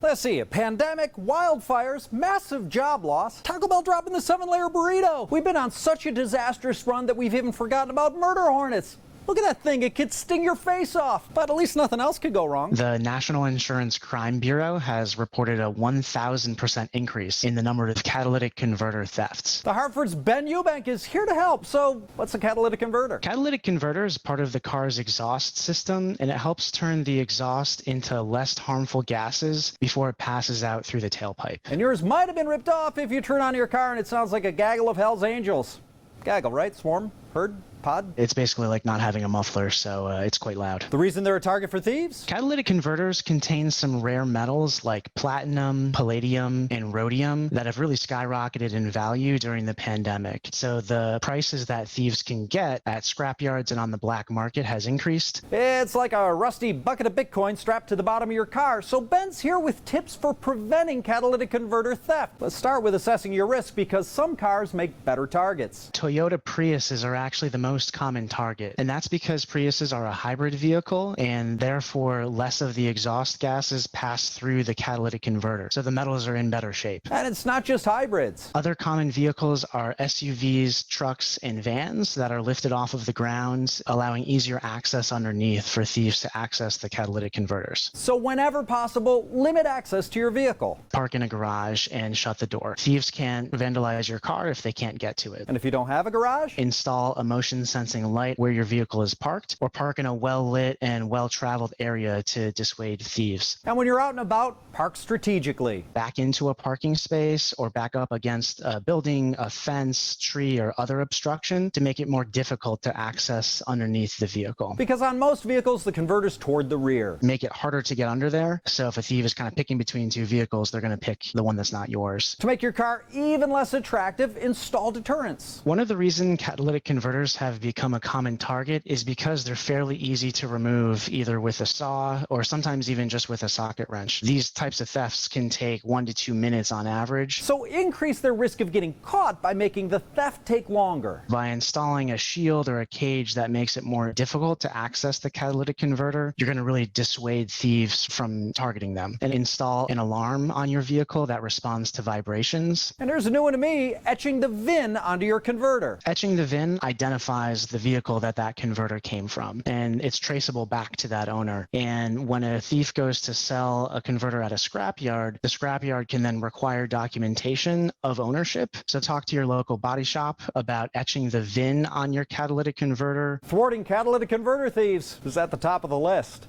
Let's see, a pandemic, wildfires, massive job loss, Taco Bell dropping the 7-layer burrito. We've been on such a disastrous run that we've even forgotten about murder hornets. Look at that thing, it could sting your face off, but at least nothing else could go wrong. The National Insurance Crime Bureau has reported a 1,000% increase in the number of catalytic converter thefts. The Hartford's Ben Eubank is here to help. So what's a catalytic converter? Catalytic converter is part of the car's exhaust system, and it helps turn the exhaust into less harmful gases before it passes out through the tailpipe. And yours might have been ripped off if you turn on your car and it sounds like a gaggle of hell's angels. Gaggle, right? Swarm? Herd? Pod? It's basically like not having a muffler, so it's quite loud. The reason they're a target for thieves? Catalytic converters contain some rare metals like platinum, palladium, and rhodium that have really skyrocketed in value during the pandemic. So the prices that thieves can get at scrapyards and on the black market has increased. It's like a rusty bucket of Bitcoin strapped to the bottom of your car. So Ben's here with tips for preventing catalytic converter theft. Let's start with assessing your risk because some cars make better targets. Toyota Priuses are actually the most common target, and that's because Priuses are a hybrid vehicle and therefore less of the exhaust gases pass through the catalytic converter, so the metals are in better shape. And it's not just hybrids. Other common vehicles are SUVs, trucks, and vans that are lifted off of the ground, allowing easier access underneath for thieves to access the catalytic converters. So whenever possible, limit access to your vehicle. Park in a garage and shut the door. Thieves can't vandalize your car if they can't get to it. And if you don't have a garage? Install a motion sensing light where your vehicle is parked, or park in a well-lit and well-traveled area to dissuade thieves. And when you're out and about, park strategically. Back into a parking space or back up against a building, a fence, tree, or other obstruction to make it more difficult to access underneath the vehicle. Because on most vehicles, the converter's toward the rear. Make it harder to get under there. So if a thief is kind of picking between two vehicles, they're going to pick the one that's not yours. To make your car even less attractive, install deterrents. One of the reasons catalytic converters have become a common target is because they're fairly easy to remove either with a saw or sometimes even just with a socket wrench. These types of thefts can take 1 to 2 minutes on average. So increase their risk of getting caught by making the theft take longer. By installing a shield or a cage that makes it more difficult to access the catalytic converter, you're going to really dissuade thieves from targeting them. And install an alarm on your vehicle that responds to vibrations. And there's a new one to me, etching the VIN onto your converter. Etching the VIN identifies the vehicle that converter came from, and it's traceable back to that owner. And when a thief goes to sell a converter at a scrapyard, the scrapyard can then require documentation of ownership. So talk to your local body shop about etching the VIN on your catalytic converter. Thwarting catalytic converter thieves is at the top of the list.